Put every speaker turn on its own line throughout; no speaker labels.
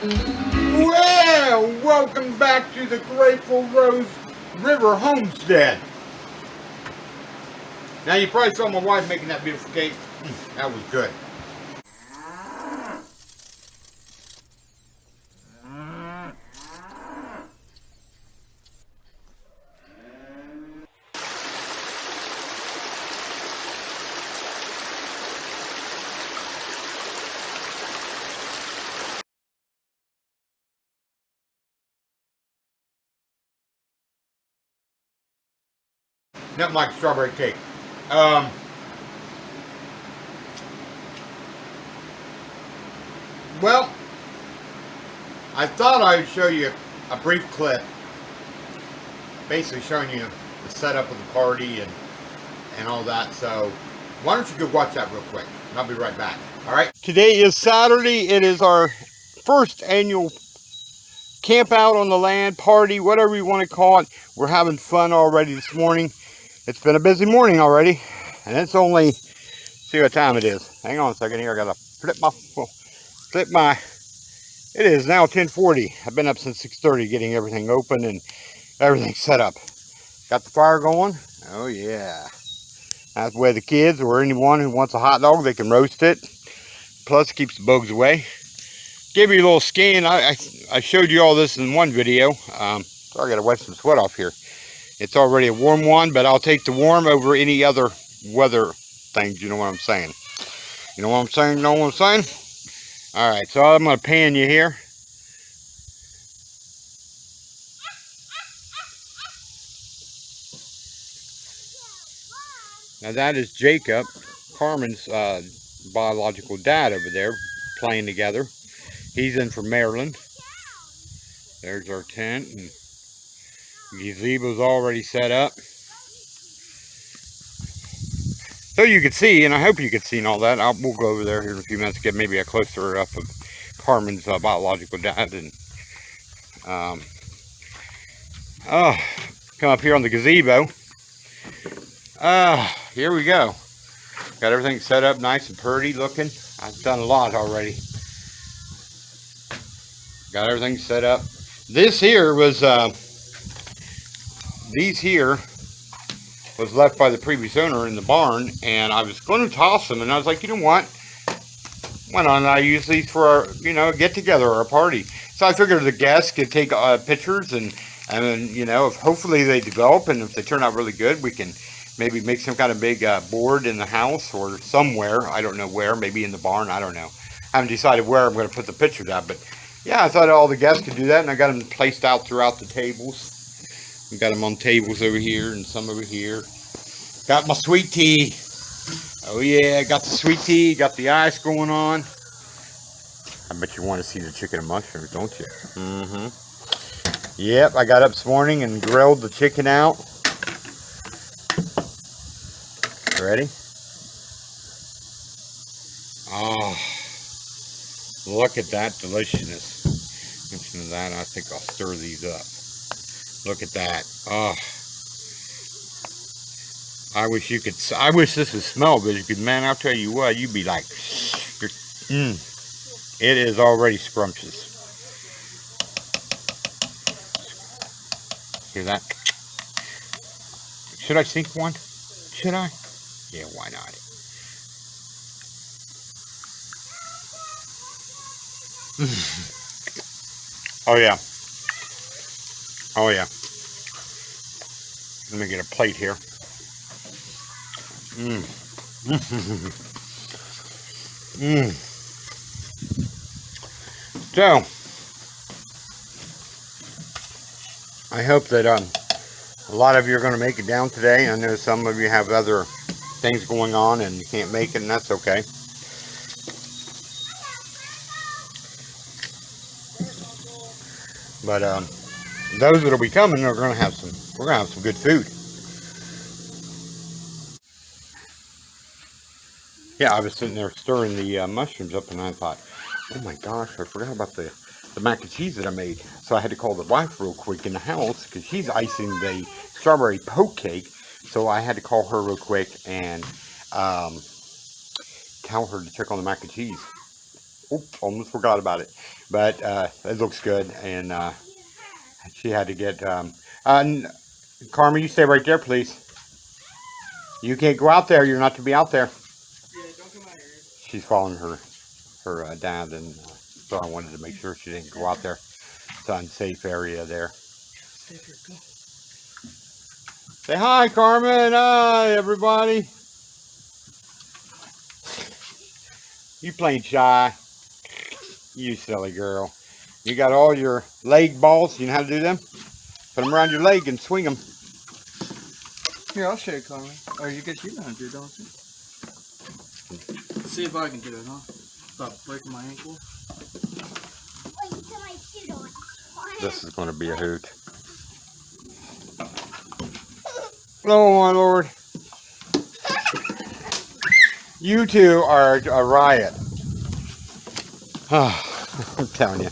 Well, welcome back to the Grateful Rose River Homestead. Now you probably saw my wife making that beautiful cake. That was good. Nothing like strawberry cake. Well, I thought I would show you a brief clip, basically showing you the setup of the party and all that. So why don't you go watch that real quick, and I'll be right back. All right. Today is Saturday. It is our first annual camp out on the land, party, whatever you want to call it. We're having fun already this morning. It's been a busy morning already, and it's only, see what time it is. Hang on a second here. I gotta flip my, it is now 10:40. I've been up since 6:30 getting everything open and everything set up. Got the fire going. Oh yeah. That's the way the kids or anyone who wants a hot dog, they can roast it. Plus it keeps the bugs away. Give you a little scan. I showed you all this in one video. So I gotta wipe some sweat off here. It's already a warm one, but I'll take the warm over any other weather things. You know what I'm saying? You know what I'm saying? You know what I'm saying? All right, so I'm going to pan you here. Now that is Jacob, Carmen's biological dad over there, playing together. He's in from Maryland. There's our tent, and gazebo's already set up. So you can see, and I hope you can see and all that. We'll go over there here in a few minutes to get maybe a closer up of Carmen's biological dad. And come up here on the gazebo. Here we go. Got everything set up nice and pretty looking. I've done a lot already. Got everything set up. This here was these here was left by the previous owner in the barn, and I was going to toss them, and I was like, you know what? Why don't I use these for our, you know, get together or a party? So I figured the guests could take pictures, and then, you know, if hopefully they develop, and if they turn out really good, we can maybe make some kind of big board in the house or somewhere. I don't know where, maybe in the barn. I don't know. I haven't decided where I'm going to put the pictures at, but yeah, I thought all the guests could do that, and I got them placed out throughout the tables. We got them on tables over here and some over here. Got my sweet tea. Oh yeah, got the sweet tea, got the ice going on. I bet you want to see the chicken and mushrooms, don't you? Mm-hmm. Yep, I got up this morning and grilled the chicken out. Ready? Oh, look at that deliciousness. Listen to that, I think I'll stir these up. Look at that. Oh, I wish you could. I wish this would smell good. You could, man. I'll tell you what. You'd be like, It is already scrumptious. Hear that? Should I sink one? Should I? Yeah, why not? Oh yeah. Oh yeah. Let me get a plate here. So, I hope that a lot of you are going to make it down today. I know some of you have other things going on and you can't make it, and that's okay. But those that'll be coming are going to have some. We're going to have some good food. Yeah, I was sitting there stirring the mushrooms up, and I thought, oh my gosh, I forgot about the mac and cheese that I made. So I had to call the wife real quick in the house because she's icing the strawberry poke cake. So I had to call her real quick and tell her to check on the mac and cheese. Oop, almost forgot about it. But it looks good, and she had to get. Carmen, you stay right there, please. You can't go out there. You're not to be out there. Yeah, don't come out here. She's following her dad, and so I wanted to make sure she didn't go out there. It's an unsafe area there. Say hi, Carmen. Hi, everybody. You playing shy. You silly girl. You got all your leg balls. You know how to do them? Put them around your leg and swing them.
Here, I'll show you, Carmen. Or you guess you know how to do it, don't you? Let's see if I can do it, huh? Without breaking my ankle.
Wait until I shoot on.
This is going to be a hoot. Oh, my Lord. You two are a riot. I'm telling you.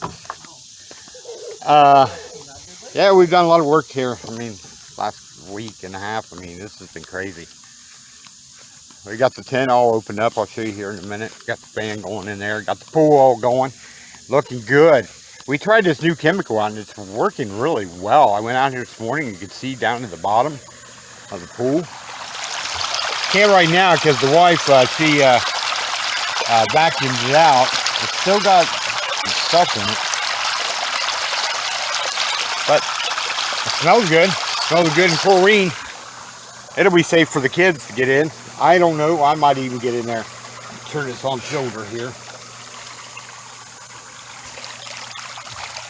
Yeah, we've done a lot of work here. I mean, last week and a half. I mean, this has been crazy. We got the tent all opened up. I'll show you here in a minute. Got the fan going in there. Got the pool all going. Looking good. We tried this new chemical out and it's working really well. I went out here this morning and you could see down at the bottom of the pool. Can't right now because the wife, she vacuumed it out. It's still got some stuff in it. But it smells good. It smells good in chlorine. It'll be safe for the kids to get in. I don't know. I might even get in there. Turn this on shoulder here.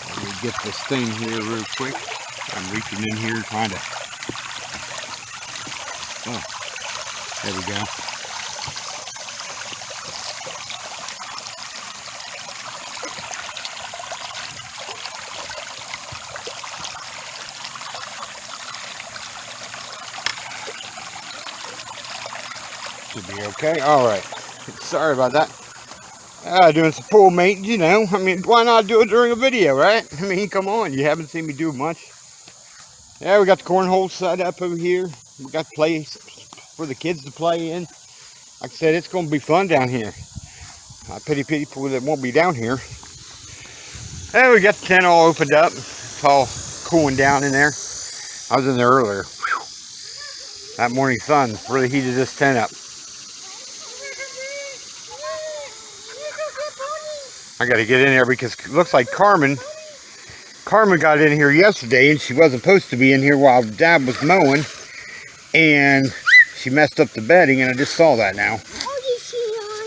Let me get this thing here real quick. I'm reaching in here trying to. Oh, there we go. Should be okay. All right. Sorry about that. Doing some pool maintenance, you know. I mean, why not do it during a video, right? I mean, come on. You haven't seen me do much. Yeah, we got the cornhole set up over here. We got place for the kids to play in. Like I said, it's going to be fun down here. I pity people that won't be down here. Yeah, we got the tent all opened up. It's all cooling down in there. I was in there earlier. Whew. That morning sun really heated this tent up. I got to get in there because it looks like Carmen got in here yesterday and she wasn't supposed to be in here while Dad was mowing. And she messed up the bedding and I just saw that now.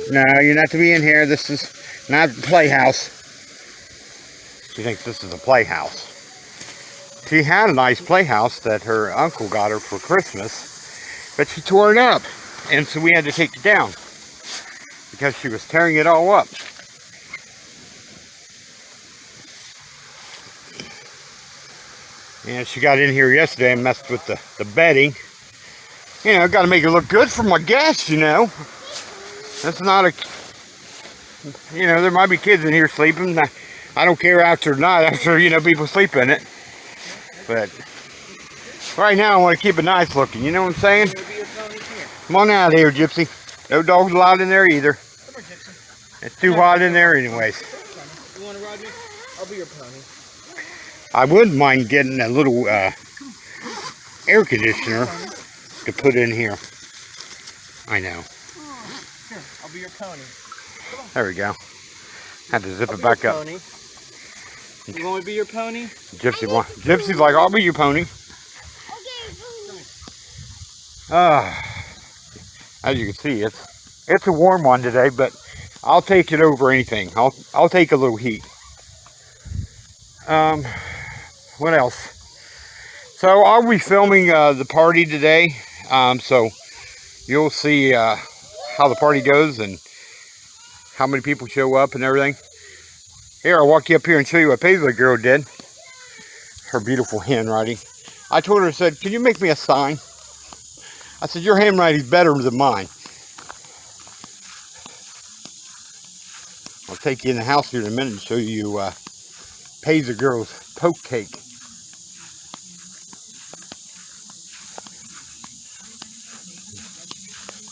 No, you're not to be in here. This is not the playhouse. She thinks this is a playhouse. She had a nice playhouse that her uncle got her for Christmas, but she tore it up. And so we had to take it down because she was tearing it all up. And she got in here yesterday and messed with the bedding. You know, got to make it look good for my guests, you know. That's not a, you know, there might be kids in here sleeping. I don't care after night, after, you know, people sleep in it. But right now I want to keep it nice looking, you know what I'm saying? Come on out of here, Gypsy. No dogs allowed in there either. It's too hot in there anyways.
You want to ride me? I'll be your pony.
I wouldn't mind getting a little air conditioner to put in here. I know.
Here, I'll be your pony.
There we go. Had to zip it back up.
Pony. You want me to be your pony?
Gypsy's like, I'll be your pony. As you can see, it's a warm one today, but I'll take it over anything. I'll take a little heat. What else? So I'll be filming the party today. So you'll see how the party goes and how many people show up and everything. Here, I'll walk you up here and show you what Paisley girl did. Her beautiful handwriting. I told her, I said, can you make me a sign? I said, your handwriting's better than mine. I'll take you in the house here in a minute and show you Paisley girl's poke cake.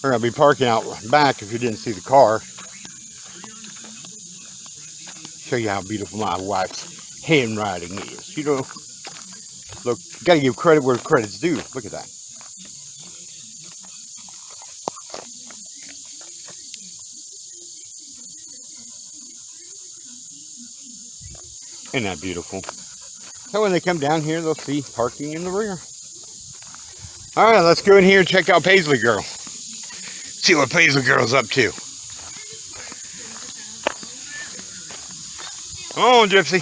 We're going to be parking out back if you didn't see the car. Show you how beautiful my wife's handwriting is. You know, look, you gotta give credit where credit's due. Look at that. Isn't that beautiful? So when they come down here, they'll see parking in the rear. All right, let's go in here and check out Paisley Girl. See what Paisley Girl's up to. Oh, Gypsy.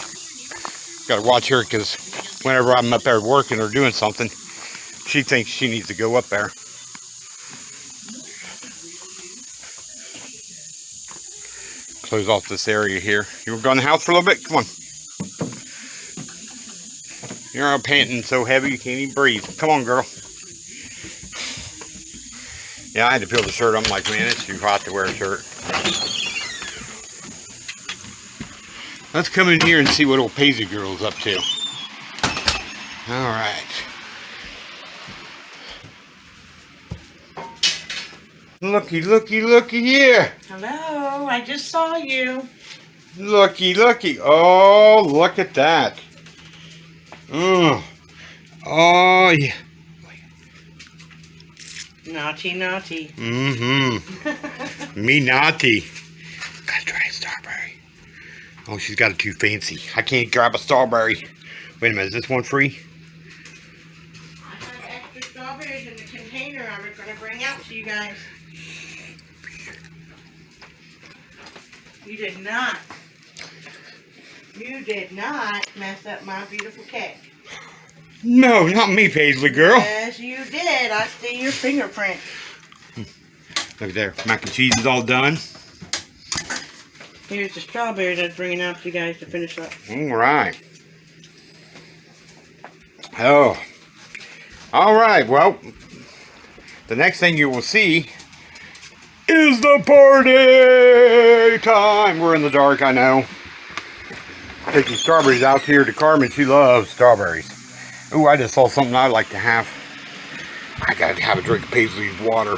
Got to watch her because whenever I'm up there working or doing something, she thinks she needs to go up there. Close off this area here. You want to go in the house for a little bit? Come on. You're all panting so heavy you can't even breathe. Come on, girl. Yeah, I had to peel the shirt. I'm like, man, it's too hot to wear a shirt. Let's come in here and see what old Paisley Girl's up to. All right. Looky, looky, looky here.
Hello, I just saw you.
Looky, looky. Oh, look at that. Oh, yeah.
Naughty, naughty.
Mm-hmm. Me naughty. Gotta try a strawberry. Oh, she's got it too fancy. I can't grab a strawberry. Wait a minute, is this one free?
I have extra strawberries in the container I'm going to bring out to you guys. You did not mess up my beautiful cake.
No, not me, Paisley Girl.
Yes, you did. I see your fingerprint.
Look at there. Mac and cheese is all done.
Here's the strawberries I was bringing out to you guys to finish up.
All right. Oh. All right. Well, the next thing you will see is the party time. We're in the dark, I know. Taking strawberries out here to Carmen. She loves strawberries. Ooh, I just saw something I'd like to have. I gotta have a drink of Paisley's water.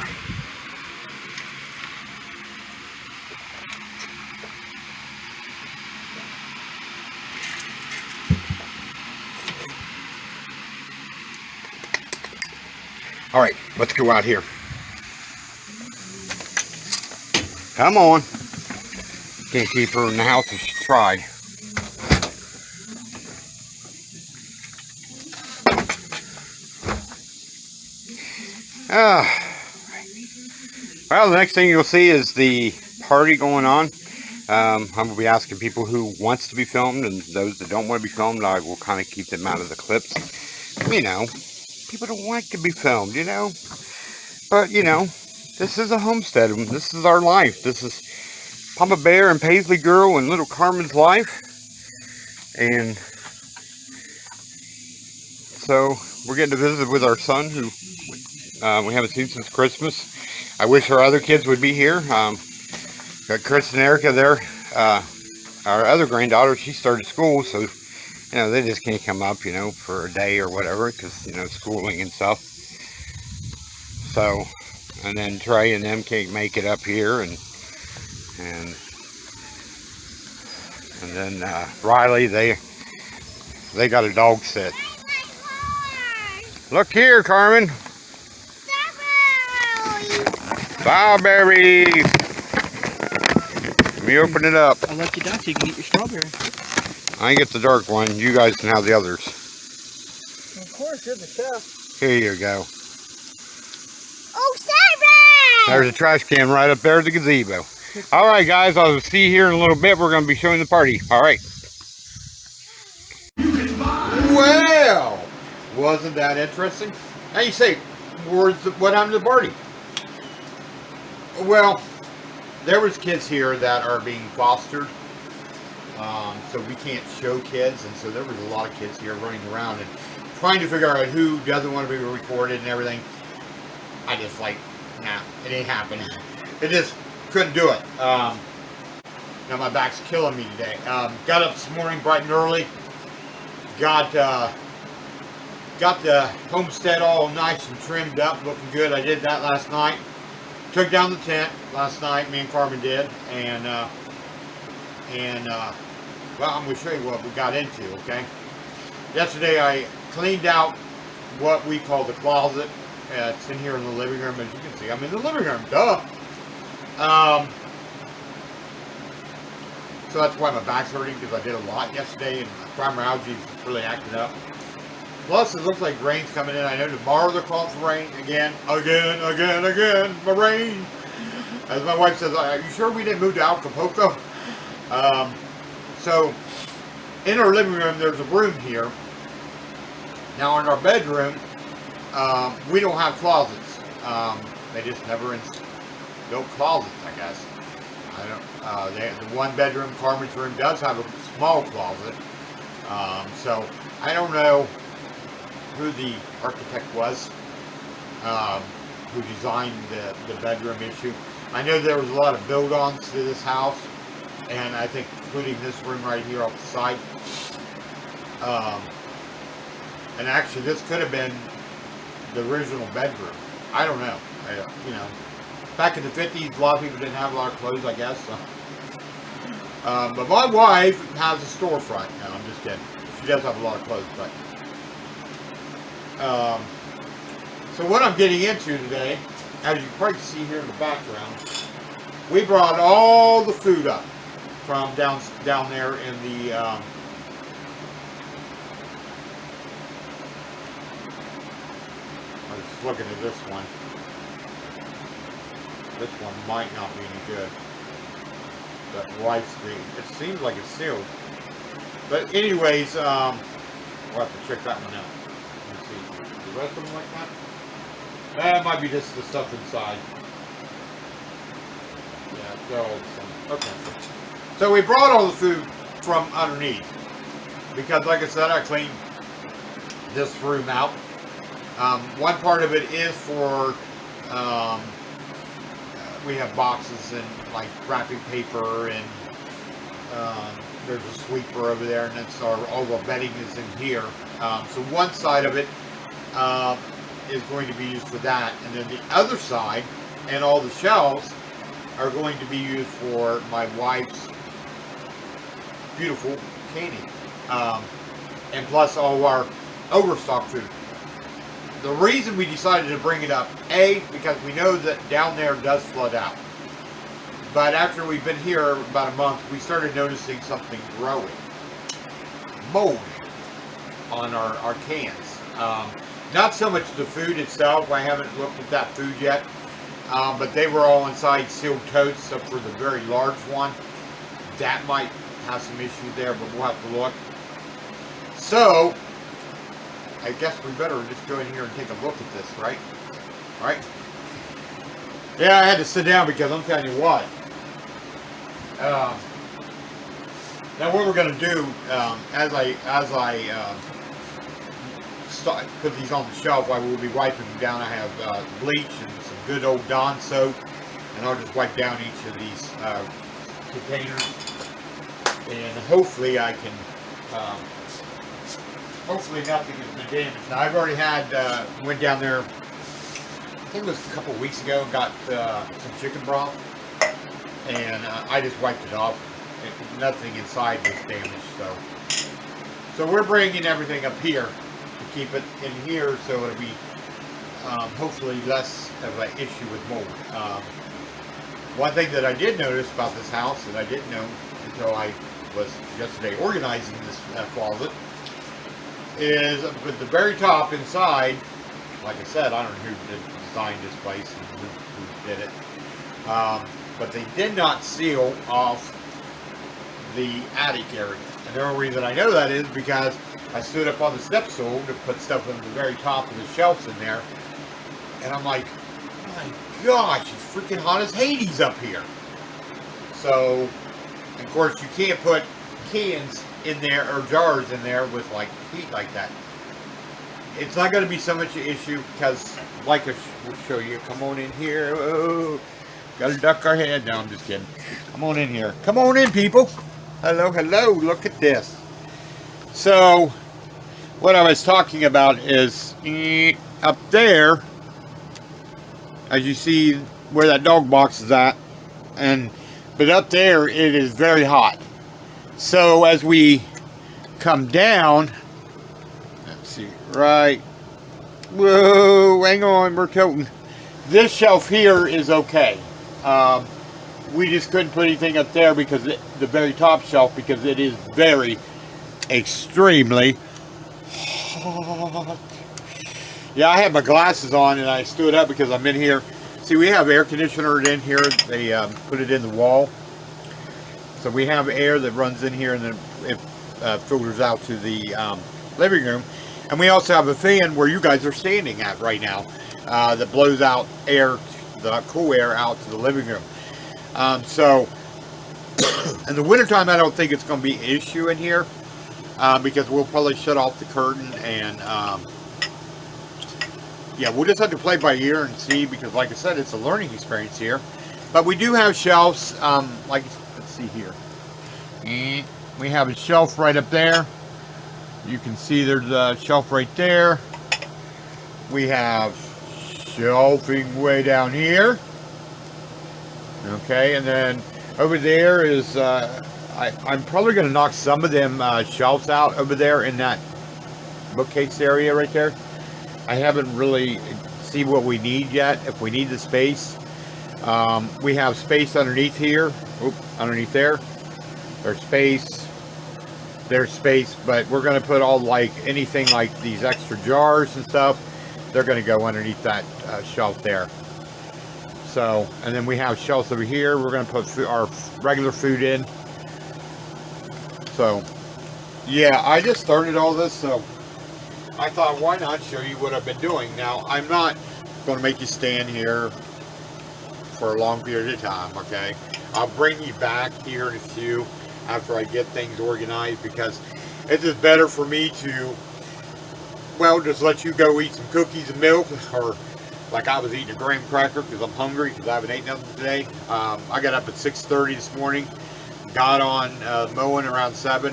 All right, let's go out here. Come on. Can't keep her in the house if she tried. Well, the next thing you'll see is the party going on. I'm going to be asking people who wants to be filmed, and those that don't want to be filmed, I will kind of keep them out of the clips. You know, people don't like to be filmed, you know. But, you know, this is a homestead, and this is our life. This is Papa Bear and Paisley Girl and little Carmen's life. And so we're getting to visit with our son, who we haven't seen since Christmas. I wish our other kids would be here. Got Chris and Erica there. Our other granddaughter, she started school, so, you know, they just can't come up, you know, for a day or whatever, because, you know, schooling and stuff. So, and then Trey and them can't make it up here, and then Riley, they got a dog sit. Look here, Carmen. Strawberry. Let me open it up.
I'll let you down so you can eat your strawberry.
I get the dark one. You guys can have the others.
Of course, you're the chef.
Here you go.
Oh, strawberry!
There's a trash can right up there at the gazebo. All right, guys. I'll see you here in a little bit. We're going to be showing the party. All right. Well, wasn't that interesting? Now you say, what happened to the party? Well, there was kids here that are being fostered, so we can't show kids, and so there was a lot of kids here running around and trying to figure out who doesn't want to be recorded and everything. I just like, nah, it ain't happening. It just couldn't do it. Now my back's killing me today. Got up this morning bright and early, got the homestead all nice and trimmed up, looking good. I did that last night. Took down the tent last night, me and Carmen did, and Well, I'm going to show you what we got into, okay? Yesterday I cleaned out what we call the closet. It's in here in the living room, as you can see. I'm in the living room, duh. So that's why my back's hurting, because I did a lot yesterday and fibromyalgia is really acting up. Plus, it looks like rain's coming in. I know tomorrow they're calling for rain again, my rain. As my wife says, are you sure we didn't move to Acapulco? So, in our living room, there's a room here. Now, in our bedroom, we don't have closets. They just never built closets, I guess. I don't. The one bedroom, Carmen's room, does have a small closet. So, I don't know who the architect was, who designed the bedroom issue. I know there was a lot of build-ons to this house, and I think including this room right here off the side. And actually, this could have been the original bedroom. I don't know. You know, back in the 50s, a lot of people didn't have a lot of clothes, I guess. So. But my wife has a storefront. No, I'm just kidding. She does have a lot of clothes, but. So what I'm getting into today, as you can probably see here in the background, we brought all the food up from down there in the I was looking at this one. This one might not be any good. That light screen. It seems like it's sealed. But anyways, we'll have to check that one out. Let's see. The rest of them like that? That might be just the stuff inside. Yeah, they're all the same. Okay. So we brought all the food from underneath. Because like I said, I cleaned this room out. One part of it is for, we have boxes and like wrapping paper, and there's a sweeper over there, and that's all the bedding is in here. So one side of it is going to be used for that, and then the other side and all the shelves are going to be used for my wife's beautiful canning, and plus all of our overstock food. The reason we decided to bring it up, A, because we know that down there does flood out. But after we've been here about a month, we started noticing something growing. Mold on our cans. Not so much the food itself. I haven't looked at that food yet. But they were all inside sealed totes, except for the very large one. That might have some issues there, but we'll have to look. So, I guess we better just go in here and take a look at this, right? Alright? Yeah, I had to sit down because I'm telling you what. Now what we're going to do, as I put these on the shelf, I will be wiping them down. I have bleach and some good old Dawn soap, and I'll just wipe down each of these containers, and hopefully I can, hopefully nothing has been damaged. Now I've already had, went down there, I think it was a couple of weeks ago, got some chicken broth, and I just wiped it off. Nothing inside was damaged, so we're bringing everything up here to keep it in here, so it'll be hopefully less of an issue with mold. One thing that I did notice about this house that I didn't know until I was yesterday organizing this closet is at the very top inside, like I said, I don't know who designed this place and who did it, but they did not seal off the attic area. And the only reason I know that is because I stood up on the step stool to put stuff on the very top of the shelves in there, and I'm like, my gosh, it's freaking hot as Hades up here. So, of course, you can't put cans in there or jars in there with like heat like that. It's not going to be so much an issue because, like I will show you, come on in here. Oh, gotta duck our head. No, I'm just kidding. Come on in here. Come on in, people. Hello, hello. Look at this. So, what I was talking about is up there, as you see where that dog box is at, but up there it is very hot. So as we come down, let's see, right, whoa, hang on, we're tilting. This shelf here is okay. We just couldn't put anything up there because the very top shelf, because it is very extremely hot. Yeah, I had my glasses on and I stood up because I'm in here. See, we have air conditioner in here. They put it in the wall. So we have air that runs in here and then it filters out to the living room. And we also have a fan where you guys are standing at right now that blows out air, the cool air out to the living room. So in the wintertime, I don't think it's going to be an issue in here because we'll probably shut off the curtain and yeah, we'll just have to play by ear and see because like I said, it's a learning experience here. But we do have shelves, like, let's see here. We have a shelf right up there. You can see there's a shelf right there. We have shelving way down here. Okay, and then over there is, I'm probably going to knock some of them shelves out over there in that bookcase area right there. I haven't really seen what we need yet, if we need the space. We have space underneath here. Oop, underneath there. There's space. There's space, but we're going to put all like anything like these extra jars and stuff. They're going to go underneath that shelf there. So, and then we have shelves over here. We're going to put our regular food in. So, yeah, I just started all this, so I thought, why not show you what I've been doing? Now, I'm not going to make you stand here for a long period of time, okay? I'll bring you back here in a few after I get things organized because it's just better for me to, well, just let you go eat some cookies and milk, or like I was eating a graham cracker because I'm hungry because I haven't ate nothing today. I got up at 6:30 this morning, got on mowing around 7.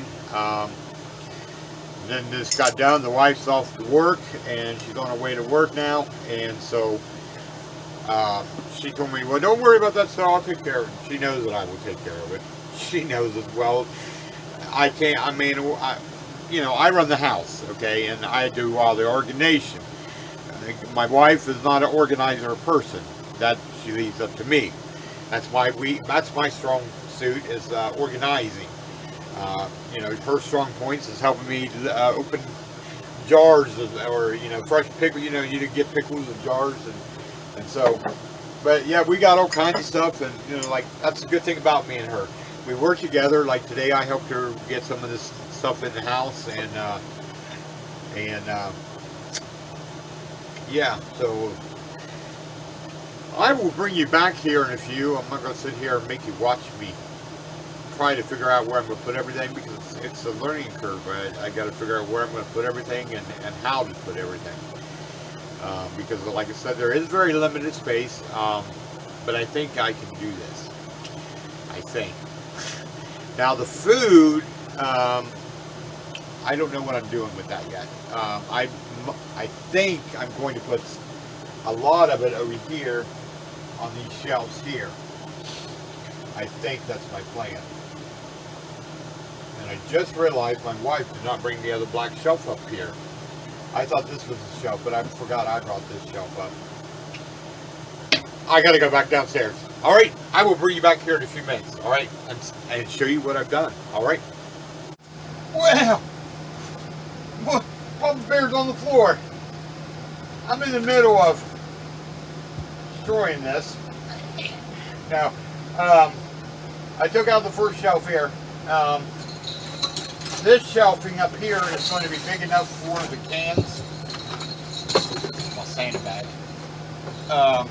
Then this got done. The wife's off to work and she's on her way to work now, and so she told me, well, don't worry about that stuff, I'll take care of it. She knows that I will take care of it. She knows as well. I can't, I mean, you know, I run the house, okay, and I do all the organization. My wife is not an organizer person. That she leaves up to me. That's my strong suit is organizing. You know, her strong points is helping me to open jars or you know, fresh pickle. You know, you get pickles in jars and so. But yeah, we got all kinds of stuff, and you know, like that's a good thing about me and her. We work together. Like today, I helped her get some of this stuff in the house, and yeah. So I will bring you back here in a few. I'm not going to sit here and make you watch me try to figure out where I'm going to put everything because it's a learning curve. I got to figure out where I'm going to put everything and how to put everything. Because like I said, there is very limited space, but I think I can do this. I think. Now the food, I don't know what I'm doing with that yet. I think I'm going to put a lot of it over here on these shelves here. I think that's my plan. And I just realized my wife did not bring the other black shelf up here. I thought this was the shelf, but I forgot I brought this shelf up. I gotta go back downstairs. Alright, I will bring you back here in a few minutes, alright? And show you what I've done, alright? Well, Papa Bear's on the floor. I'm in the middle of destroying this. Now, I took out the first shelf here. This shelving up here is going to be big enough for the cans. My sandbag. I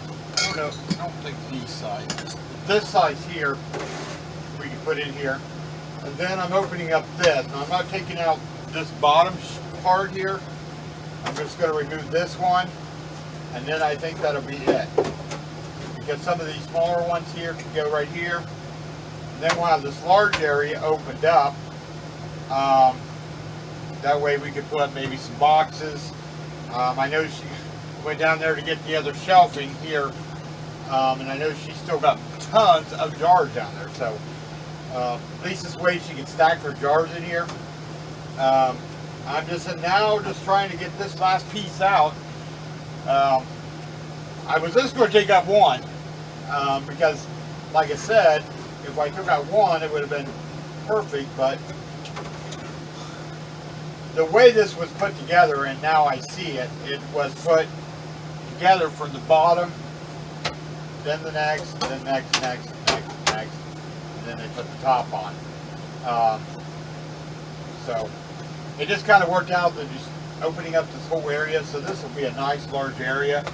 don't think these size. This size here, we can put in here. And then I'm opening up this. Now I'm not taking out this bottom part here. I'm just going to remove this one. And then I think that'll be it. Because some of these smaller ones here can go right here. And then we'll have this large area opened up. That way we could put up maybe some boxes. I know she went down there to get the other shelving here. And I know she's still got tons of jars down there. So At least this way she can stack her jars in here. I'm just now just trying to get this last piece out. I was just going to take out one because, like I said, if I took out one, it would have been perfect. But the way this was put together, and now I see it, it was put together from the bottom, then the next, then next, and then they put the top on. So it just kind of worked out that just opening up this whole area. So this will be a nice large area.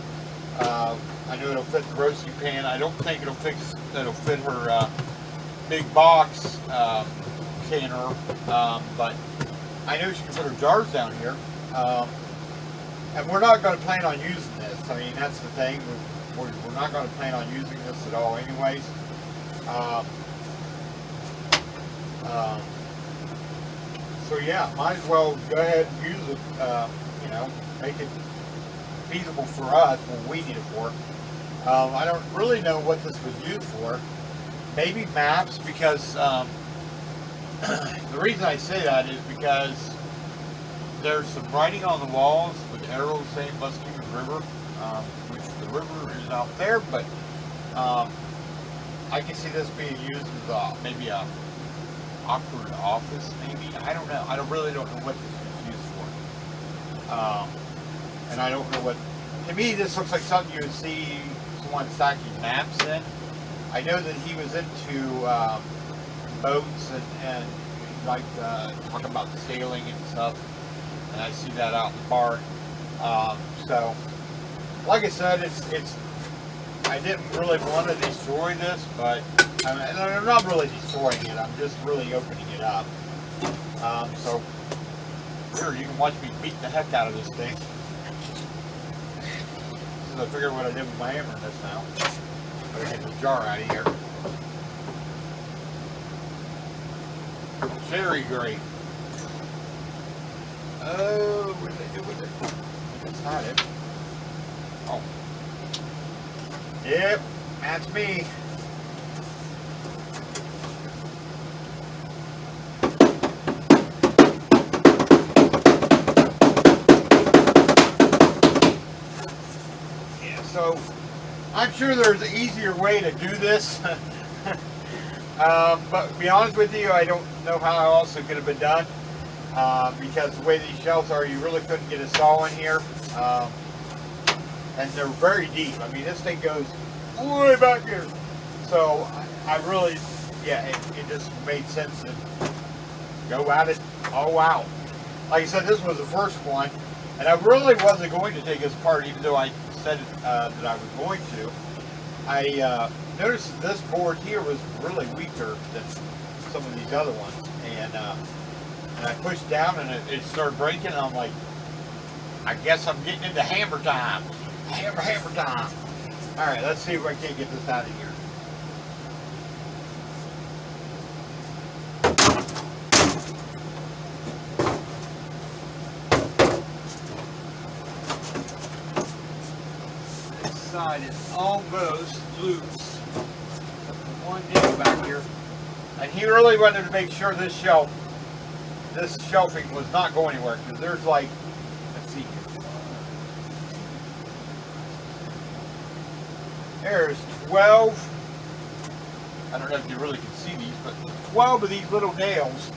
I know it'll fit the roasting pan. I don't think it'll fit her big box canner, but I know she can put her jars down here. And we're not going to plan on using this. I mean, that's the thing. We're not going to plan on using this at all anyways. So yeah, might as well go ahead and use it, you know, make it feasible for us when we need it for. I don't really know what this was used for. Maybe maps, because the reason I say that is because there's some writing on the walls with arrows saying Muskegon River, which the river is out there, but I can see this being used as maybe a awkward office, maybe. I don't know. I really don't know what this is used for. And I don't know what. To me, this looks like something you would see someone stacking maps in. I know that he was into boats and like talking about sailing and stuff, and I see that out in the park. So, like I said, it's. I didn't really want to destroy this, but I'm not really destroying it. I'm just really opening it up. So here you can watch me beat the heck out of this thing. So I figured what I did with my hammer in this now. Better get the jar out of here. Cherry grape. Oh, what did they do with it? That's not it. Oh. Yep, that's me. Yeah, so I'm sure there's an easier way to do this. But to be honest with you, I don't know how else it could have been done. Because the way these shelves are, you really couldn't get a saw in here. And they're very deep. I mean, this thing goes way back here. So I really, yeah, it just made sense to go at it all out. Like I said, this was the first one, and I really wasn't going to take this apart, even though I said that I was going to. I noticed that this board here was really weaker than some of these other ones, and I pushed down and it started breaking, and I'm like, I guess I'm getting into hammer time. Hammer time. Alright, let's see if I can't get this out of here. This side is almost loose. One nail back here. And he really wanted to make sure this shelving was not going anywhere, because there's like, let's see. There's 12, I don't know if you really can see these, but 12 of these little nails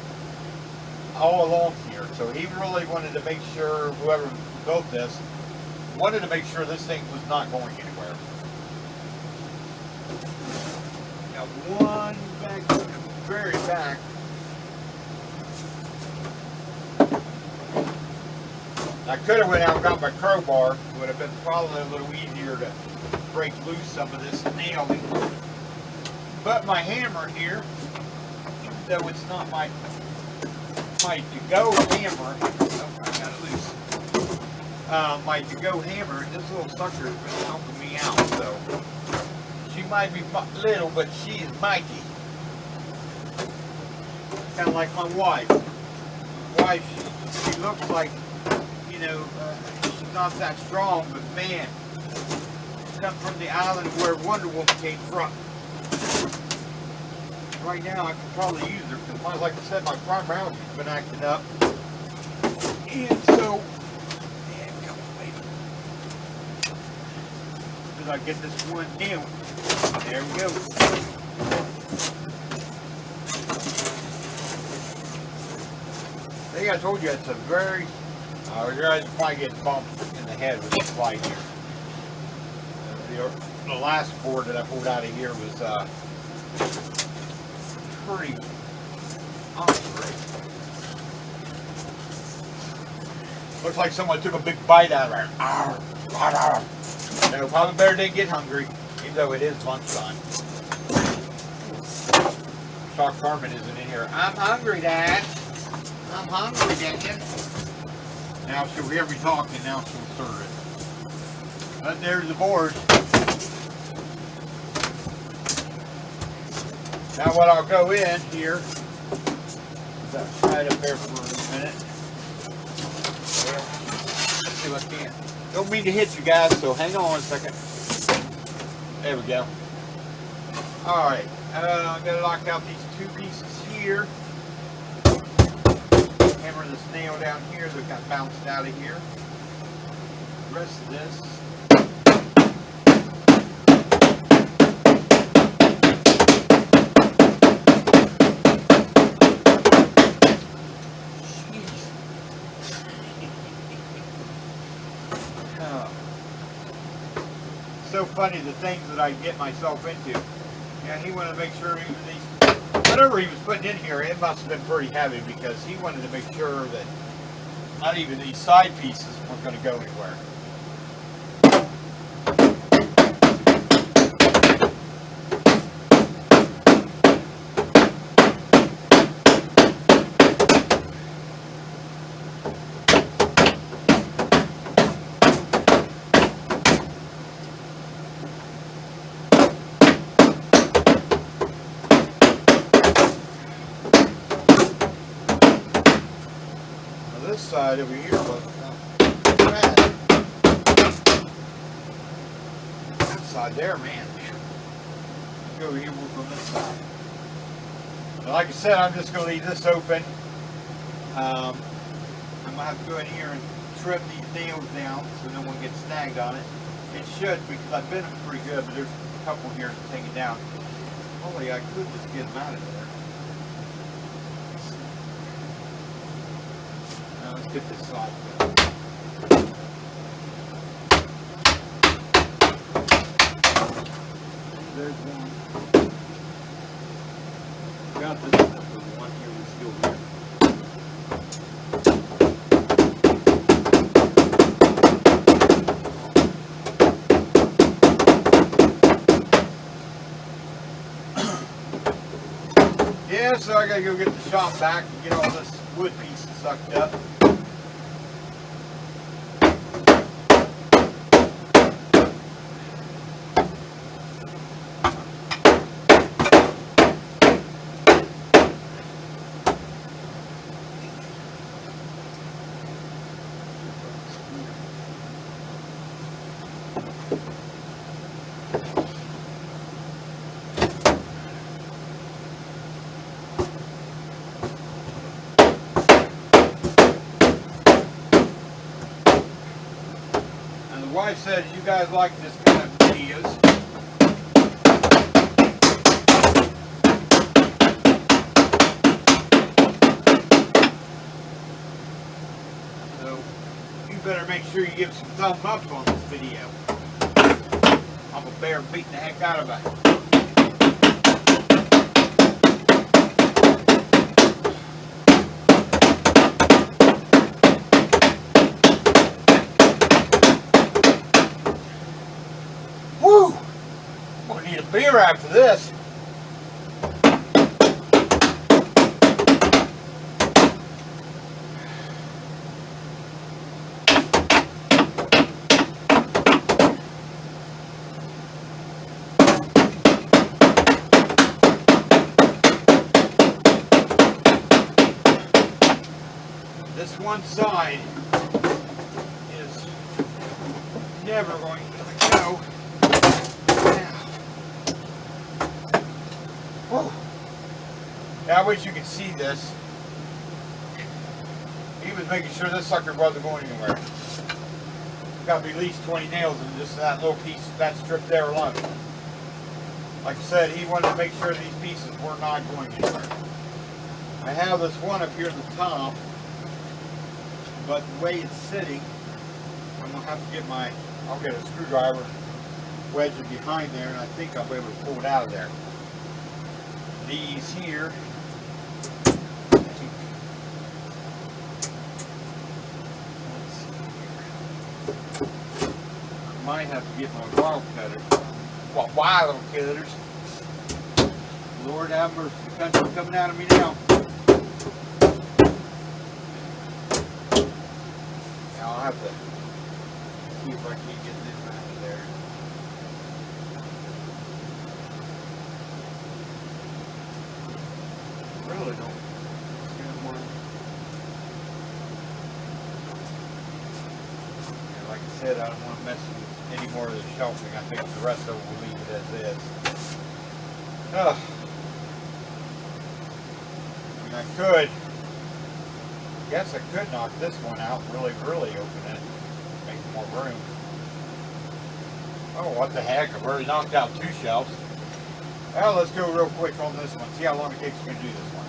all along here. So he really wanted to make sure, whoever built this, wanted to make sure this thing was not going anywhere. Got one back to the very back. I could have went out and got my crowbar. It would have been probably a little easier to break loose some of this nailing. But my hammer here, even though it's not my to-go hammer, oh, I got it loose. My to-go hammer, this little sucker has been helping me out. So she might be little, but she is mighty. Kind of like my wife. My wife, she looks like, you know, she's not that strong, but man, come from the island where Wonder Woman came from. right now I can probably use her because, like I said, my fibromyalgia's been acting up. And so, yeah, come on, baby. As I get this one nail. There we go. I think I told you it's a very, your guys probably get bumped in the head with this light here. The last board that I pulled out of here was pretty hungry. Looks like someone took a big bite out of her. No, Papa Bear didn't get hungry, even though it is lunchtime. Shark Carmen isn't in here. I'm hungry, Dad. I'm hungry, Dad. Now she'll hear me talking, now she'll serve it. But there's the board. Now what I'll go in here, is right up there for a minute. Well, let's see what I can. Don't mean to hit you guys, so hang on a second. There we go. Alright, I'm going to lock out these two pieces here. Hammer this nail down here that got bounced out of here. The rest of this. So funny the things that I get myself into. Yeah, he wanted to make sure even these, whatever he was putting in here, it must have been pretty heavy because he wanted to make sure that not even these side pieces weren't going to go anywhere. This side over here was bad. That side there, man. Let's go over here work on this side. But like I said, I'm just going to leave this open. I'm going to have to go in here and trim these nails down so no one gets snagged on it. It should, because I've been them pretty good, but there's a couple here to take it down. Only I could just get them out of there. Let's get this side going. There's one. Got this one here, we're still here. Yeah, so I gotta go get the shop back and get all this wood pieces sucked up. Wife says you guys like this kind of videos. So you better make sure you give some thumbs up on this video. I'm a bear beating the heck out of it. Need a beer after this. This one side is never going to go. Now I wish you could see this. He was making sure this sucker wasn't going anywhere. Got to be at least 20 nails in just that little piece, that strip there alone. Like I said, he wanted to make sure these pieces were not going anywhere. I have this one up here at the top, but the way it's sitting, I'm going to have to get I'll get a screwdriver, wedge it behind there, and I think I'll be able to pull it out of there. These here, might have to get my wire cutter. Wire cutters. Lord have mercy, the country's coming out of me now. Now I'll have to see if I can get this out of there. Really don't. Yeah, like I said, I don't want to mess with any more of the shelving. I think the rest of it will leave it as is. I mean, I could. Guess I could knock this one out, really open it, make more room. Oh, what the heck! I've already knocked out 2 shelves. Well, let's go real quick on this one. See how long it takes me to do this one.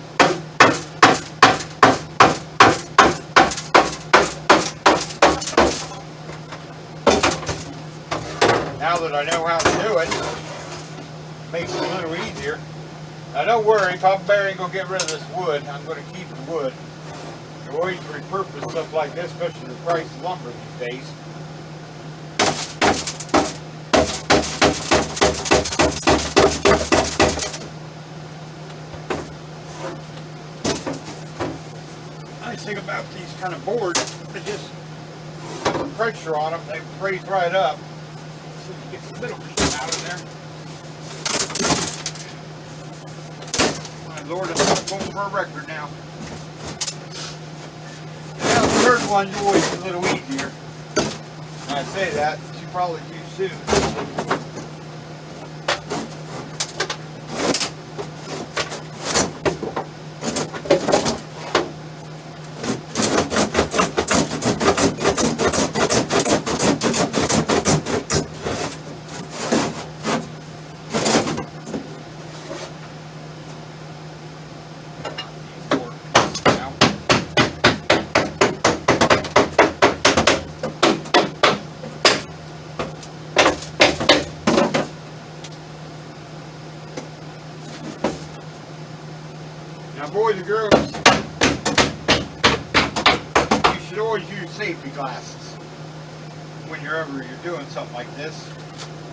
Now that I know how to do it, makes it a little easier. Now don't worry, Papa Bear ain't gonna get rid of this wood. I'm gonna keep the wood. You always repurpose stuff like this, especially the price of lumber these days. Nice thing about these kind of boards, they just put some pressure on them, they raise right up. So you get the middle piece out of there. My Lord, I'm not going for a record now. Now the third one's always a little easier. When I say that, she probably too soon. Now, boys and girls, you should always use safety glasses whenever you're doing something like this.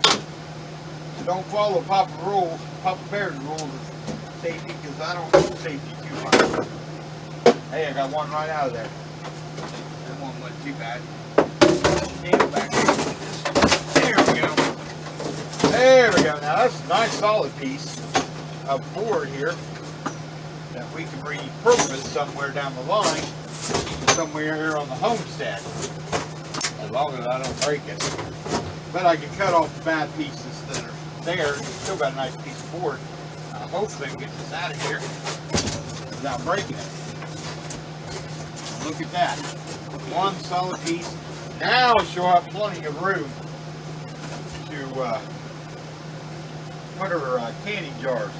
So don't follow Papa Bear's rules of safety, because I don't know safety too much. Hey, I got one right out of there. That one wasn't too bad. Nail back there. There we go. There we go. Now that's a nice solid piece of board here that we can repurpose somewhere down the line, somewhere here on the homestead, as long as I don't break it. But I can cut off the bad pieces that are there. It's still got a nice piece of board. Hopefully I can get this out of here without breaking it. Look at that. One solid piece. Now she'll have plenty of room to put her canning jars.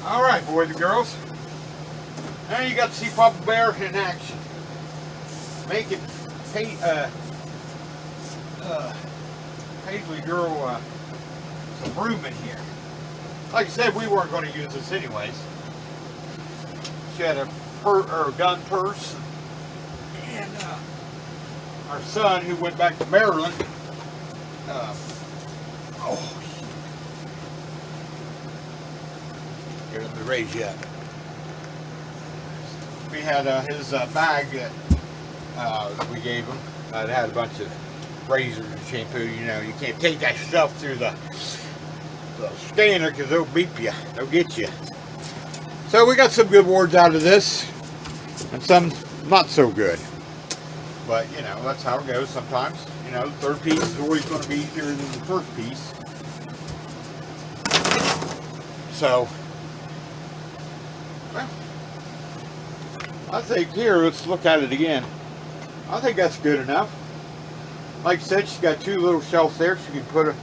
Alright, boys and girls. Now you got to see Papa Bear in action. Making Paisley girl some room in here. Like I said, we weren't going to use this anyways. She had a gun purse. And our son, who went back to Maryland, here, let me raise you up. We had his bag that we gave him. It had a bunch of razors and shampoo. You know, you can't take that stuff through the scanner because they'll beep you. They'll get you. So we got some good words out of this, and some not so good. But you know, that's how it goes sometimes. You know, the third piece is always going to be easier than the first piece. So, well, I think here, let's look at it again. I think that's good enough. Like I said, she's got 2 little shelves there. She can put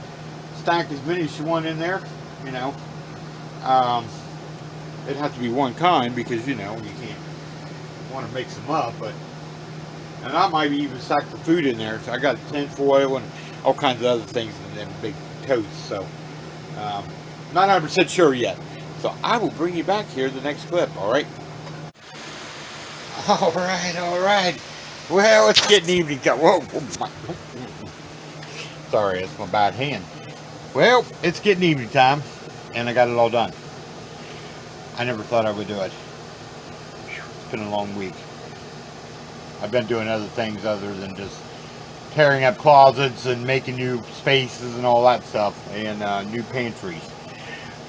stack as many as she wants in there. You know, it has to be one kind because you know you can't want to mix them up. But and I might even stack the food in there. So I got tin foil and all kinds of other things in them big totes. So not 100% sure yet. So I will bring you back here the next clip. All right. All right. All right. Well, it's getting evening time. Whoa, sorry, that's my bad hand. Well, it's getting evening time, and I got it all done. I never thought I would do it. It's been a long week. I've been doing other things other than just tearing up closets and making new spaces and all that stuff, and new pantries.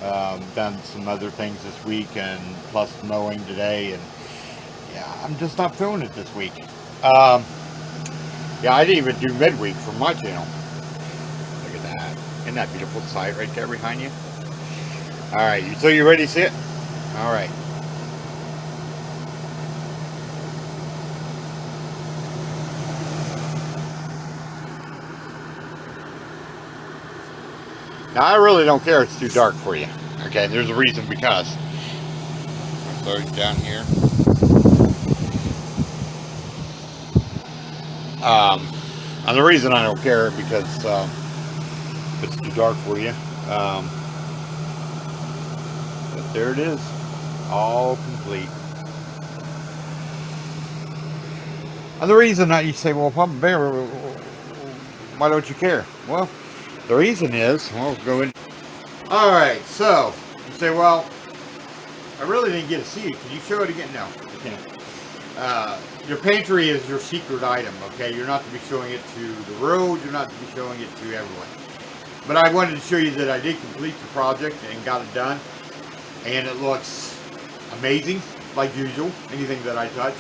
Done some other things this week, and plus mowing today, and yeah, I'm just not feeling it this week. Yeah, I didn't even do midweek for my channel. Look at that. Isn't that beautiful sight right there behind you? Alright, so you ready to see it? Alright. Now, I really don't care if it's too dark for you. Okay, there's a reason because. I'll throw it down here. And the reason I don't care because if it's too dark for you. But there it is, all complete. And the reason that you say, well, Papa Bear, why don't you care? Well, the reason is, well, go in. All right, so you say, well, I really didn't get to see it. Can you show it again? No, you can't. Your pantry is your secret item, okay? You're not to be showing it to the road. You're not to be showing it to everyone. But I wanted to show you that I did complete the project and got it done. And it looks amazing, like usual, anything that I touch.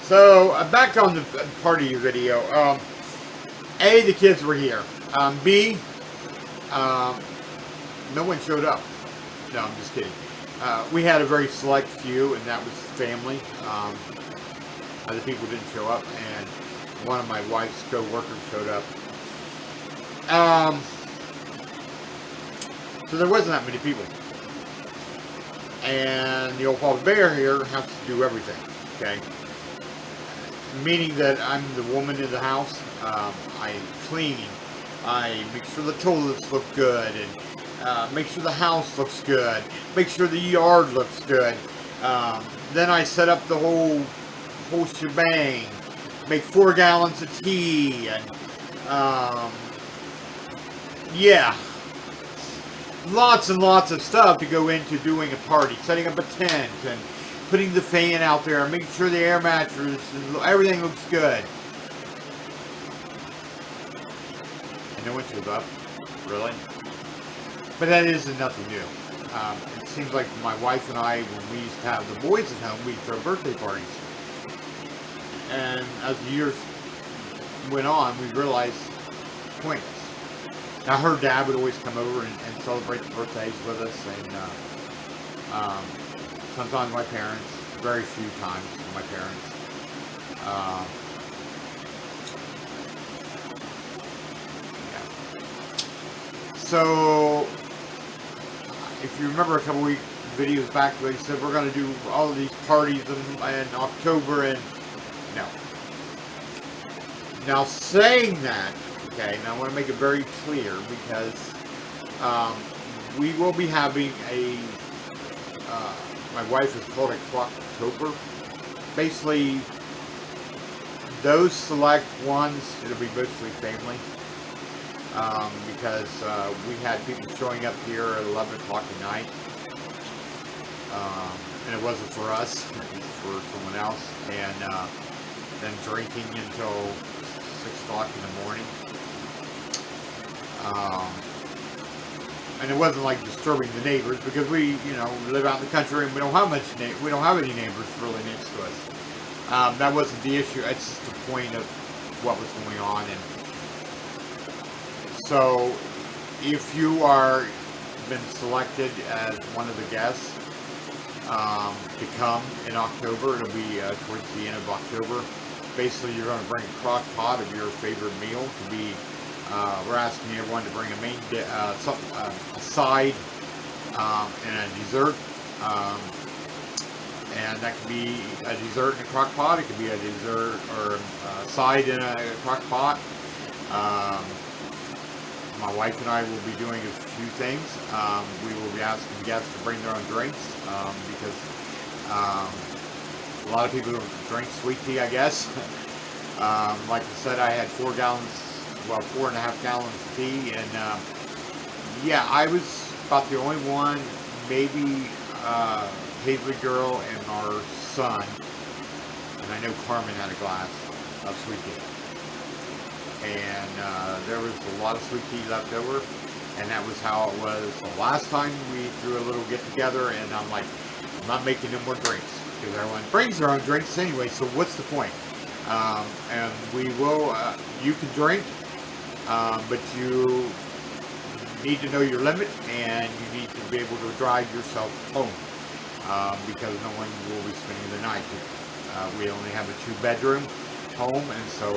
So, back on the part of your video. A, the kids were here. B, no one showed up. No, I'm just kidding. We had a very select few, and that was family. Other people didn't show up, and one of my wife's co-workers showed up. So there wasn't that many people. And the old Papa Bear here has to do everything, okay? Meaning that I'm the woman in the house. I clean. I make sure the toilets look good, and make sure the house looks good. Make sure the yard looks good. Then I set up the whole shebang. Make 4 gallons of tea, and yeah, lots and lots of stuff to go into doing a party. Setting up a tent and putting the fan out there, and making sure the air mattress and everything looks good. And no one showed up, really. But that isn't nothing new. It seems like my wife and I, when we used to have the boys at home, we'd throw birthday parties. And as the years went on, we realized it's pointless. Now, her dad would always come over and celebrate the birthdays with us, and sometimes my parents, very few times my parents. Yeah. So, if you remember a couple videos back, they said we're going to do all of these parties in October, and no. Now, saying that, okay, now I want to make it very clear, because we will be having a, my wife has called it Clocktober. Basically, those select ones, it'll be mostly family. Because we had people showing up here at 11 o'clock at night. and it wasn't for us, it was for someone else, and then drinking until 6 o'clock in the morning. And it wasn't like disturbing the neighbors, because we, live out in the country and we don't have any neighbors really next to us. That wasn't the issue. It's just the point of what was going on. And so, if you are been selected as one of the guests to come in October, it'll be towards the end of October. Basically, you're going to bring a crock pot of your favorite meal to be. We're asking everyone to bring a main a side and a dessert, and that could be a dessert in a crock pot. It could be a dessert or a side in a crock pot. My wife and I will be doing a few things. We will be asking guests to bring their own drinks because a lot of people drink sweet tea, I guess. Like I said, I had 4.5 gallons of tea, and yeah, I was about the only one, maybe Paisley girl and our son, and I know Carmen had a glass of sweet tea, and there was a lot of sweet tea left over, and that was how it was the last time we threw a little get together. And I'm like, I'm not making no more drinks, because everyone brings their own drinks anyway, so what's the point? And we will, you can drink, but you need to know your limit, and you need to be able to drive yourself home, because no one will be spending the night. We only have a 2-bedroom home, and so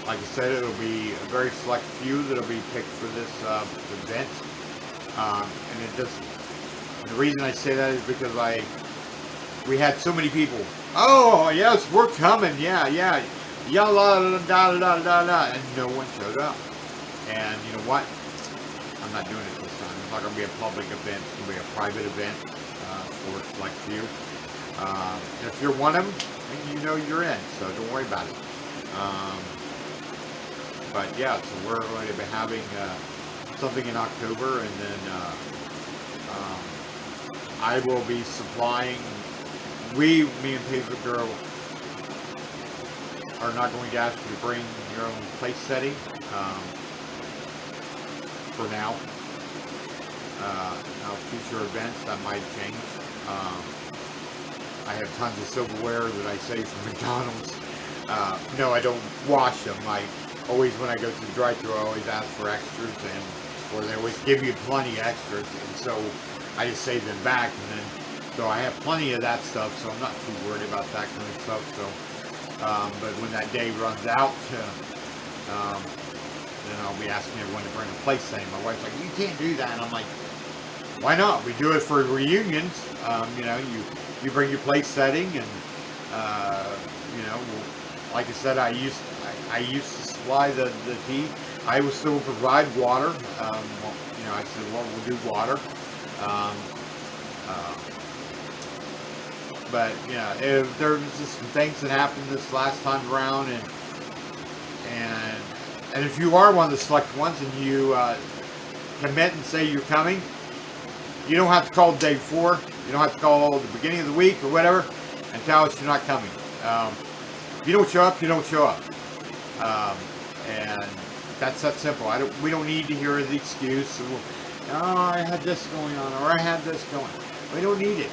like I said, it'll be a very select few that'll be picked for this event. And it just, the reason I say that is because we had so many people. Oh yes, we're coming. Yeah. Yalla da da da da, and no one showed up. And you know what? I'm not doing it this time. It's not going to be a public event. It's going to be a private event for a select few. If you're one of them, then you know you're in, so don't worry about it. But yeah, so we're going to be having something in October, and then I will be supplying. Me and Paisley Girl are not going to ask you to bring your own place setting for now. Now, future events, that might change. I have tons of silverware that I save from McDonald's. No, I don't wash them. I always, when I go to the drive-thru, I always ask for extras, or they always give you plenty of extras, and so I just save them back, and then so I have plenty of that stuff, so I'm not too worried about that kind of stuff. So, but when that day runs out, then I'll be asking everyone to bring a place setting. My wife's like, you can't do that, and I'm like, why not? We do it for reunions. You bring your place setting, and like I said, I used to supply the tea. I will still provide water. I said, well, we'll do water. But yeah, if there was just some things that happened this last time around, and if you are one of the select ones and you commit and say you're coming, you don't have to call the day before. You don't have to call the beginning of the week or whatever and tell us you're not coming. If you don't show up, you don't show up, and that's that simple. We don't need to hear the excuse. Oh, I had this going on, or I had this going. We don't need it.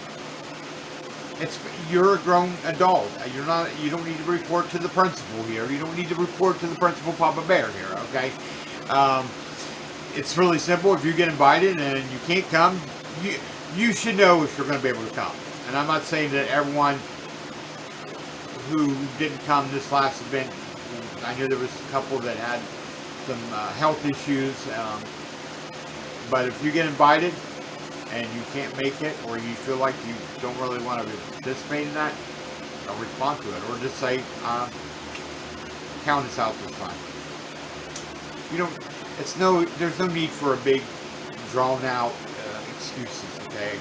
You're a grown adult. You don't need to report to the principal here. You don't need to report to the principal Papa Bear here, okay? It's really simple. If you get invited and you can't come, you should know if you're going to be able to come. And I'm not saying that everyone who didn't come this last event, I know there was a couple that had some health issues, but if you get invited and you can't make it, or you feel like you don't really want to participate in that, I'll respond to it, or just say, count us out this time. There's no need for a big, drawn out excuses, okay?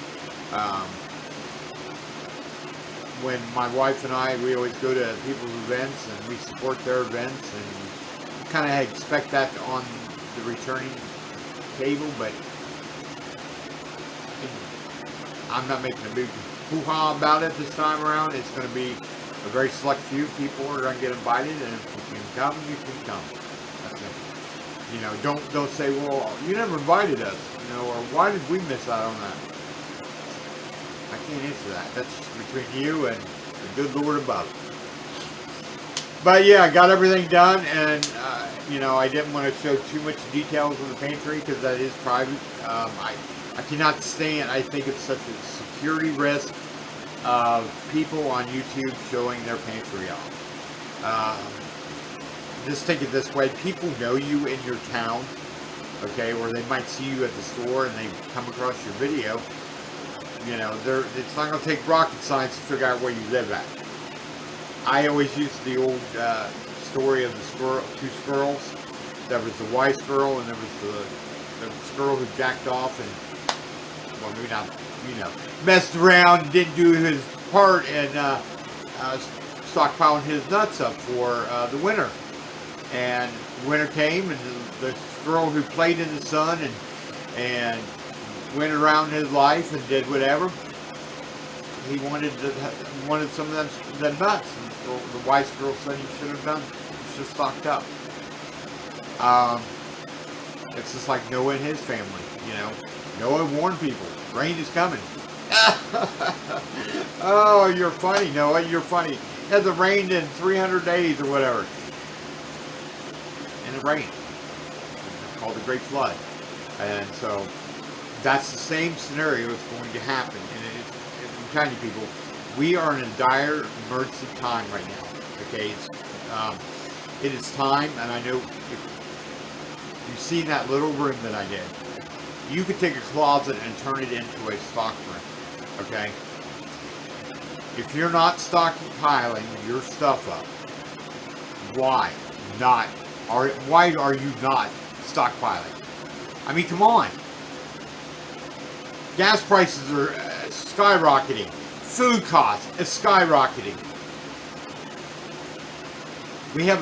When my wife and I, we always go to people's events and we support their events, and you kind of expect that on the returning table, but I'm not making a big hoo-ha about it this time around. It's going to be a very select few people are going to get invited, and if you can come, you can come. That's it. You know, don't say, well, you never invited us, you know, or why did we miss out on that? I can't answer that. That's between you and the good Lord above. But yeah, I got everything done, and you know, I didn't want to show too much details of the pantry because that is private. I cannot stand. I think it's such a security risk of people on YouTube showing their pantry off. Just think it this way: people know you in your town, okay, or they might see you at the store and they come across your video. You know, it's not going to take rocket science to figure out where you live at. I always use the old story of the two squirrels. There was the wise squirrel and there was the squirrel who jacked off and, well, maybe not, you know, messed around and didn't do his part and stockpiling his nuts up for the winter. And winter came, and the squirrel who played in the sun and went around his life and did whatever, he wanted some of them nuts. And the wise squirrel said he should have done. He should have stocked up. It's just like Noah and his family. You know, Noah warned people, rain is coming. Oh, you're funny, Noah. You're funny. It hasn't rained in 300 days or whatever. And it rained. It's called the Great Flood. And so that's the same scenario that's going to happen. And I'm telling you, people, we are in a dire emergency time right now. Okay, it is time, and I know you've seen that little room that I did. You could take a closet and turn it into a stock room. Okay, if you're not stockpiling your stuff up, why are you not stockpiling? I mean, come on. Gas prices are skyrocketing. Food costs are skyrocketing. We have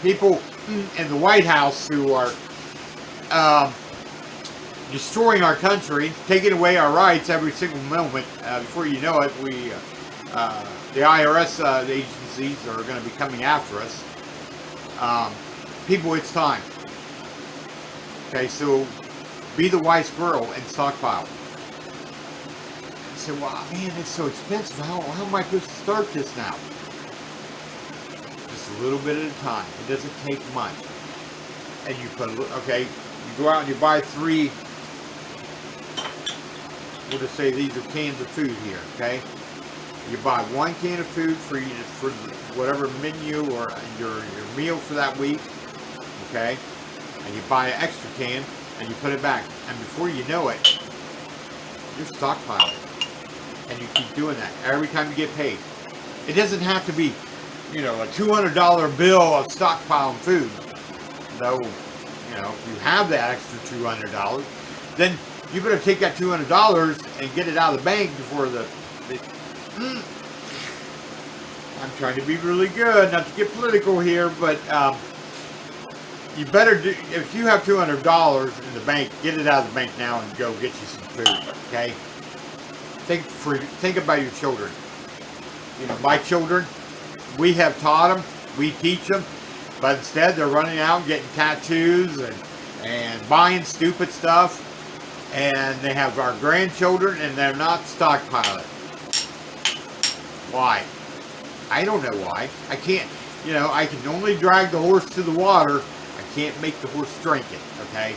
people in the White House who are destroying our country, taking away our rights every single moment. Before you know it, the IRS agencies are going to be coming after us. People, it's time. Okay, so be the wise squirrel and stockpile. I said, well, man, it's so expensive. How am I supposed to start this now? Just a little bit at a time. It doesn't take much. And you put a little, okay, you go out and you buy 3, we'll just say these are cans of food here, okay? You buy 1 can of food for whatever menu or your meal for that week, okay? And you buy an extra can and you put it back. And before you know it, you're stockpiling. And you keep doing that every time you get paid. It doesn't have to be, you know, a $200 bill of stockpiling food. Though, you know, if you have that extra $200, then you better take that $200 and get it out of the bank before I'm trying to be really good, not to get political here, but you better do, if you have $200 in the bank, get it out of the bank now and go get you some food, okay? Think about your children. You know, my children, we have taught them, we teach them, but instead they're running out and getting tattoos and buying stupid stuff, and they have our grandchildren and they're not stockpiling. Why? I don't know why. I can't, you know, I can only drag the horse to the water. I can't make the horse drink it, okay?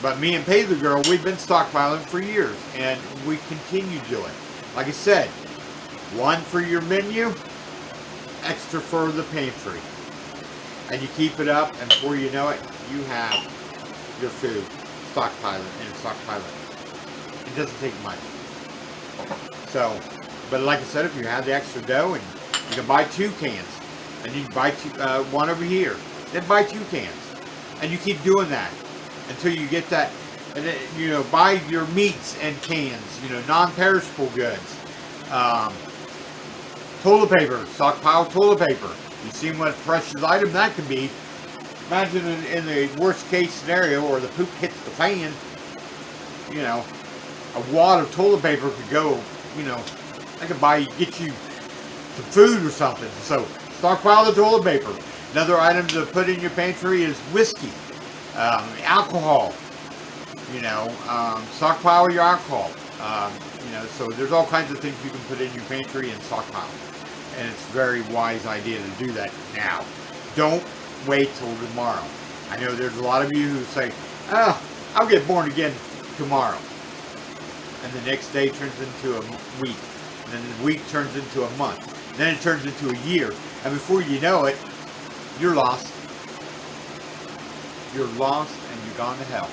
But me and Paisley Girl, we've been stockpiling for years, and we continue to do it. Like I said, 1 for your menu, extra for the pantry. And you keep it up, and before you know it, you have your food stockpiling and stockpiling. It doesn't take much. So, but like I said, if you have the extra dough, and you can buy 2 cans, and you can buy 1 over here, then buy 2 cans, and you keep doing that until you get that. And then, you know, buy your meats and cans, you know, non-perishable goods, toilet paper, stockpile toilet paper. You've seen what a precious item that can be. Imagine in the worst case scenario, or the poop hits the fan, you know, a wad of toilet paper could go, you know, I could get you some food or something. So stockpile the toilet paper. Another item to put in your pantry is whiskey, alcohol, you know, stockpile your alcohol. You know, so there's all kinds of things you can put in your pantry and stockpile. And it's a very wise idea to do that now. Don't wait till tomorrow. I know there's a lot of you who say, oh, I'll get born again tomorrow. And the next day turns into a week. And then the week turns into a month. And then it turns into a year. And before you know it, you're lost. You're lost and you're gone to hell.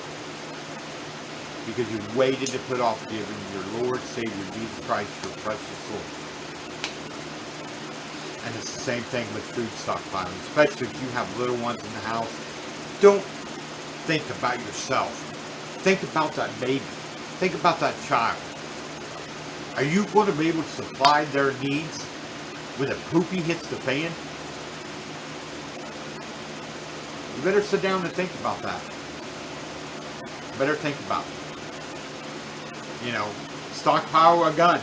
Because you waited to put off giving your Lord, Savior, Jesus Christ, your precious soul. And it's the same thing with food stockpiling, especially if you have little ones in the house. Don't think about yourself. Think about that baby. Think about that child. Are you going to be able to supply their needs when a poopy hits the fan? You better sit down and think about that. You better think about it. You know, stockpile a gun.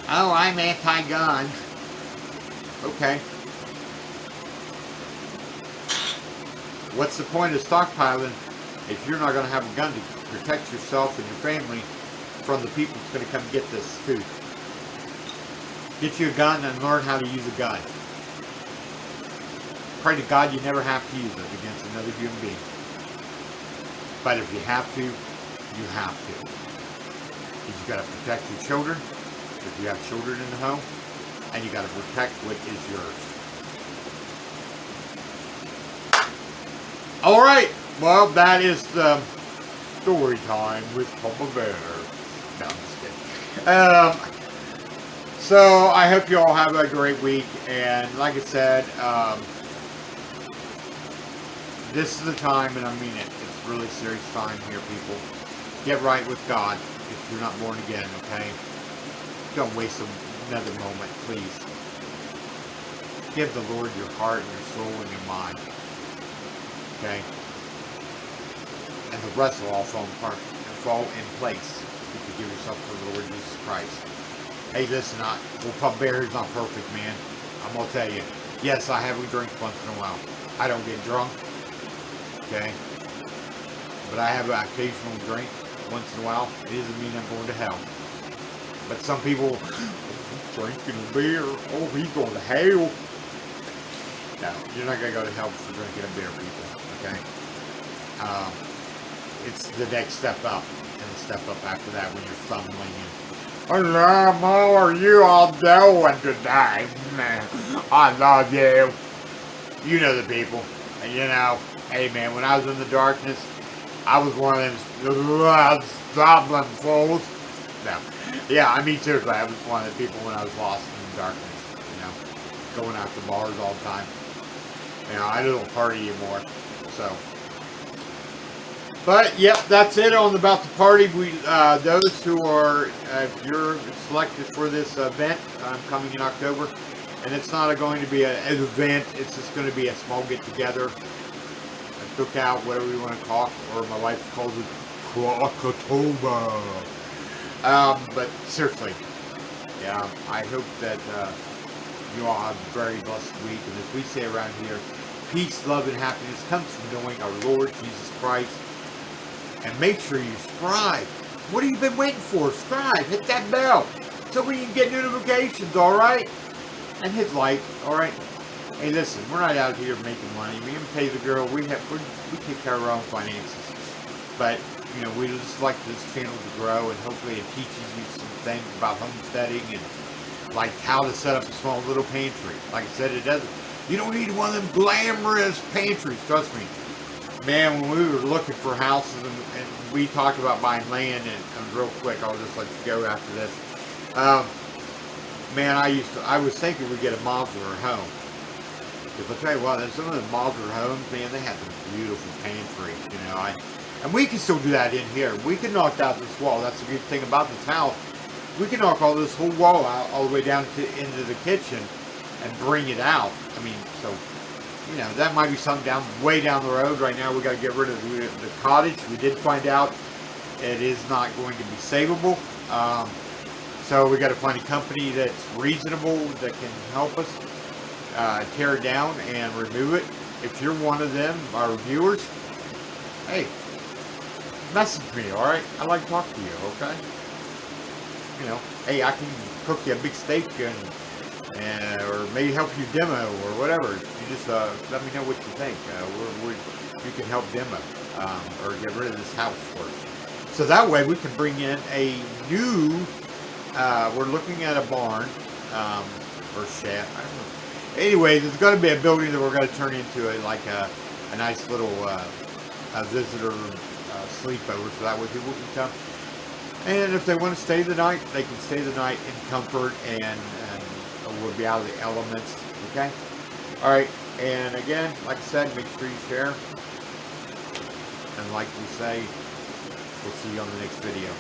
Oh, I'm anti-gun. Okay. What's the point of stockpiling if you're not going to have a gun to protect yourself and your family from the people that's going to come get this food? Get you a gun and learn how to use a gun. Pray to God you never have to use it against another human being. But if you have to, you have to. Because you got to protect your children, if you have children in the home, and you got to protect what is yours. All right. Well, that is the story time with Papa Bear. No, I'm just kidding. So I hope you all have a great week. And like I said, this is the time, and I mean it. It's really serious time here, people. Get right with God if you're not born again, okay? Don't waste another moment, please. Give the Lord your heart and your soul and your mind. Okay? And the rest will all fall in place if you give yourself to the Lord Jesus Christ. Hey, listen, Papa Bear is not perfect, man. I'm going to tell you. Yes, I have a drink once in a while. I don't get drunk. Okay? But I have an occasional drink once in a while. It doesn't mean I'm going to hell. But some people, drinking a beer, oh, he's going to hell. No, you're not going to go to hell for drinking a beer, people, okay? It's the next step up, and the step up after that when you're fumbling and, hello, how are you all doing today? I love you. You know the people, you know. Hey, man, when I was in the darkness, I was one of them goblin fools. No. Yeah, I mean, seriously, I was one of the people when I was lost in the darkness, you know, going out to bars all the time. You know, I don't party anymore, so. But, yep, that's it on About the Party. Those who are, if you're selected for this event, coming in October, and it's not going to be an event, it's just going to be a small get-together, a cookout, whatever you want to call it, or my wife calls it Krakatober. But seriously, yeah, I hope that you all have a very blessed week. And as we say around here, peace, love, and happiness comes from knowing our Lord Jesus Christ. And make sure you subscribe. What have you been waiting for? Subscribe. Hit that bell so we can get notifications, all right? And hit like, all right? Hey, listen, we're not out here making money. We can pay the girl. We take care of our own finances. But you know, we just like this channel to grow, and hopefully it teaches you some things about homesteading and like how to set up a small little pantry. Like I said, you don't need one of them glamorous pantries, trust me. Man, when we were looking for houses and we talked about buying land, and real quick, I'll just let you go after this. Man, I was thinking we'd get a modular home. Because I'll tell you what, some of the modular homes, man, they have some beautiful pantries, you know. And we can still do that in here. We can knock out this wall. That's the good thing about this house. We can knock all this whole wall out all the way down into the kitchen and bring it out. I mean, so you know, that might be something way down the road. Right now, we got to get rid of the cottage. We did find out it is not going to be savable. So we got to find a company that's reasonable that can help us tear it down and remove it. If you're one of them, our viewers, hey, message me, all right? I'd like to talk to you, okay? You know, hey, I can cook you a big steak and or maybe help you demo or whatever. You just let me know what you think. You can help demo or get rid of this house for us. So that way we can bring in a new. We're looking at a barn or shed. I don't know. Anyway, there's going to be a building that we're going to turn into a nice little visitor sleepover, so that way people can come. And if they want to stay the night, they can stay the night in comfort and we'll be out of the elements. Okay? Alright, and again, like I said, make sure you share. And like we say, we'll see you on the next video.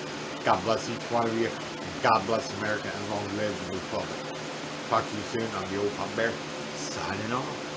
God bless each one of you. And God bless America and long live the Republic. Talk to you soon. I'm the old Pop Bear, signing off.